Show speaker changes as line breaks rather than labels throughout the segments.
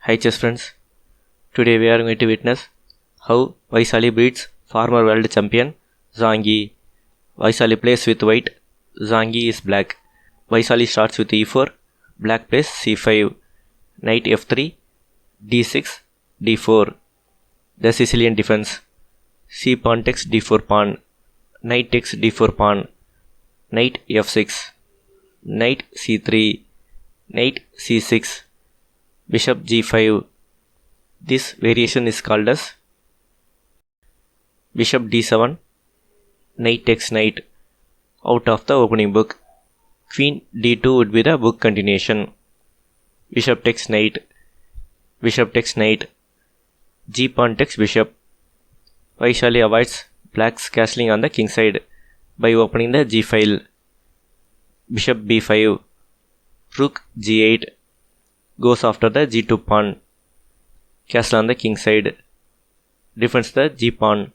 Hi chess friends, today we are going to witness how Vaishali beats former world champion Zhongyi. Vaishali plays with white, Zhongyi is black. Vaishali starts with e4, black plays c5, knight f3, d6, d4. The Sicilian defense. C pawn takes d4 pawn, knight takes d4 pawn, knight f6, knight c3, knight c6, bishop g5. This variation is called as bishop d7, knight takes knight out of the opening book. Queen d2 would be the book continuation. Bishop takes knight, g pawn takes bishop. Vaishali avoids black's castling on the king side by opening the g file. Bishop b5, rook g8 goes after the g2 pawn. Castle on the king side defends the g pawn.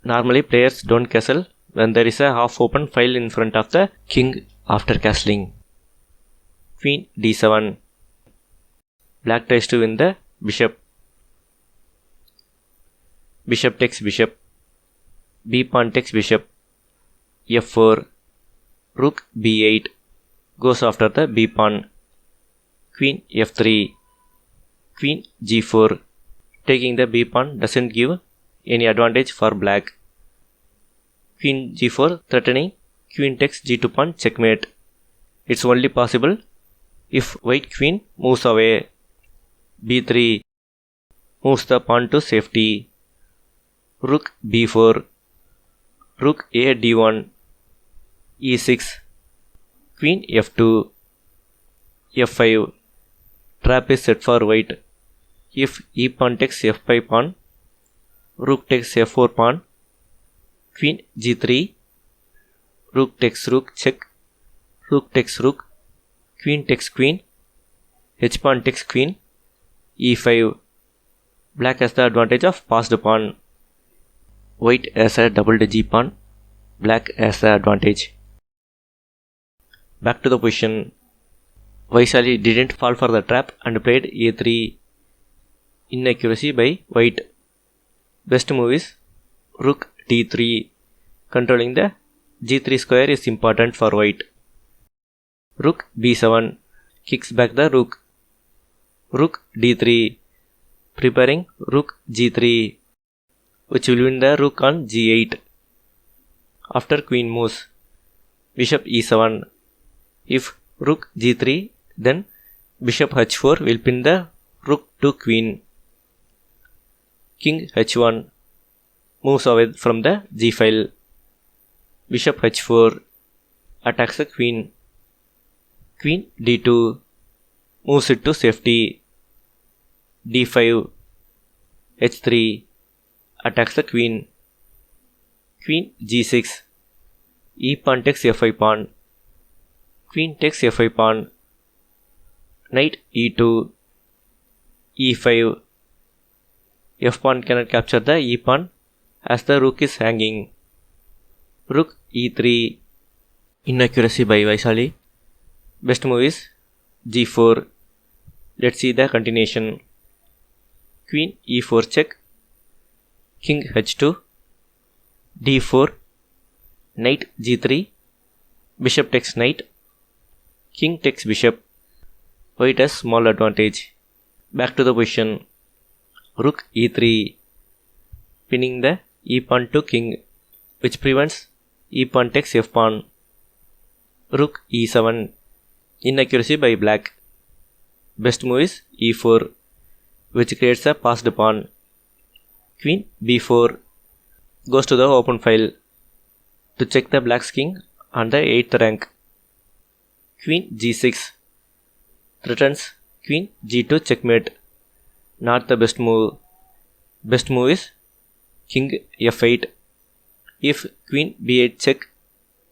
Normally players don't castle when there is a half open file in front of the king after castling. Queen d7. Black tries to win the bishop. Bishop takes bishop. B pawn takes bishop. f4. Rook b8 goes after the b pawn. Queen f3. Queen g4. Taking the b pawn doesn't give any advantage for black. Queen g4 threatening queen takes g2 pawn checkmate. It's only possible if white queen moves away. b3 moves the pawn to safety. Rook b4. Rook a d1. e6. Queen f2. f5. Trap is set for white. If e pawn takes f5 pawn, rook takes f4 pawn, queen g3, rook takes rook check, rook takes rook, queen takes queen, h pawn takes queen, e5. Black has the advantage of passed pawn. White has a doubled g pawn. Black has the advantage. Back to the position. Vaishali didn't fall for the trap and played a3. Inaccuracy by white. Best move is rook d3. Controlling the g3 square is important for white. Rook b7 kicks back the rook. Rook d3. Preparing rook g3, which will win the rook on g8. After queen moves, bishop e7. If rook g3, then bishop h4 will pin the rook to queen. King h1 moves away from the g file. Bishop h4 attacks the queen. Queen d2 moves it to safety. d5 h3 attacks the queen. Queen g6. E pawn takes f5 pawn. Queen takes f5 pawn. Knight e2. e5. F pawn cannot capture the e pawn as the rook is hanging. Rook e3. Inaccuracy by Vaishali. Best move is g4. Let's see the continuation. Queen e4 check. King h2. d4. Knight g3. Bishop takes knight. King takes bishop. White has small advantage. Back to the position. Rook e3. Pinning the e pawn to king, which prevents e pawn takes f pawn. Rook e7. Inaccuracy by black. Best move is e4, which creates a passed pawn. Queen b4 goes to the open file to check the black's king on the 8th rank. Queen g6 threatens queen g2 checkmate. Not the best move. Best move is king f8. If queen b8 check,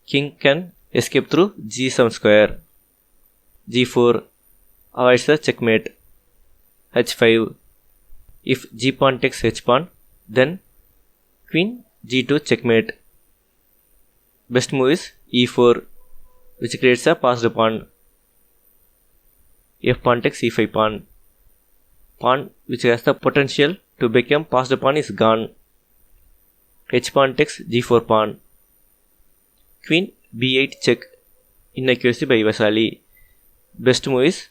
king can escape through g7 square. g4 avoids the checkmate. h5. If g pawn takes h pawn, then queen g2 checkmate. Best move is e4, which creates a passed pawn. F pawn takes e5 pawn. pawn which has the potential to become passed pawn is gone. H pawn takes g4 pawn. Queen b8 check. Inaccuracy by Vaishali. Best move is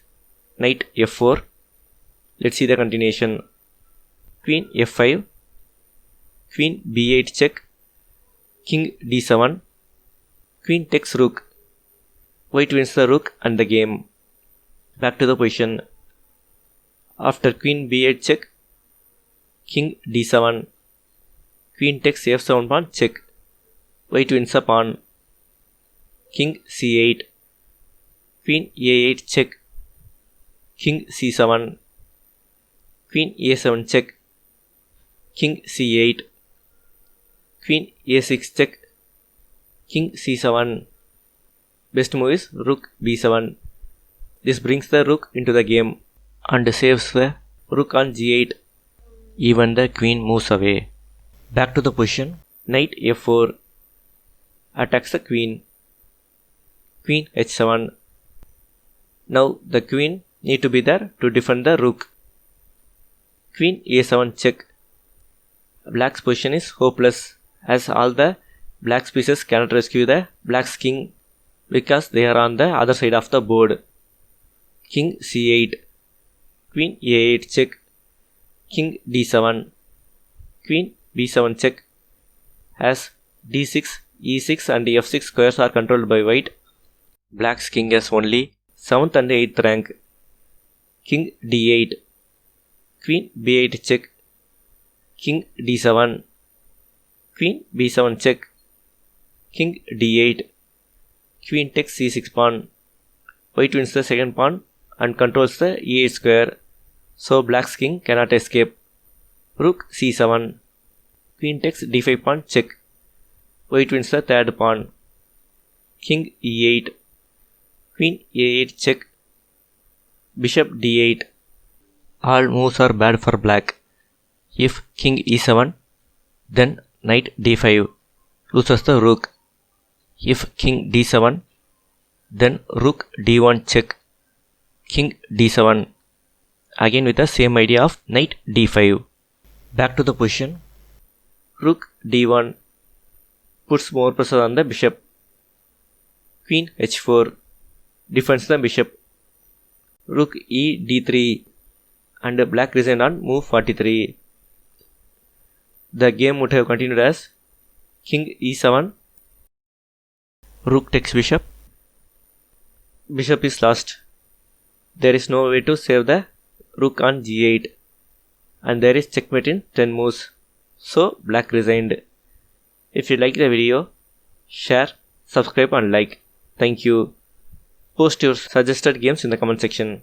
knight f4. Let's see the continuation. Queen f5. Queen b8 check. King d7. Queen takes rook. White wins the rook and the game. Back to the position. After queen b8 check. King d7. Queen takes f7 pawn check. White wins the pawn. King c8. Queen a8 check. King c7. Queen a7 check. King c8. Queen a6 check. King c7. Best move is rook b7. This brings the rook into the game and saves the rook on g8. Even the queen moves away. Back to the position. Knight f4 attacks the queen. Queen h7. Now the queen need to be there to defend the rook. Queen a7 check. Black's position is hopeless as all the black's pieces cannot rescue the black's king because they are on the other side of the board. King c8. Queen a8 check. King d7. Queen b7 check. As d6, e6 and f6 squares are controlled by white, black's king has only 7th and 8th rank. King d8. Queen b8 check. King d7. Queen b7 check. King d8. Queen takes c6 pawn. White wins the second pawn and controls the e8 square, so black's king cannot escape. Rook c7. Queen takes d5 pawn check. White wins the third pawn. King e8. Queen a8 check. Bishop d8. All moves are bad for black. If king e7, then knight d5 loses the rook. If king d7, then rook d1 check. King d7. Again with the same idea of knight d5. Back to the position. Rook d1 puts more pressure on the bishop. Queen h4 defends the bishop. Rook e d3 and black resigned on move 43. The game would have continued as king e7, rook takes bishop, bishop is lost. There is no way to save the rook on g8 and there is checkmate in 10 moves, so black resigned. If you like the video, share, subscribe and like. Thank you. Post your suggested games in the comment section.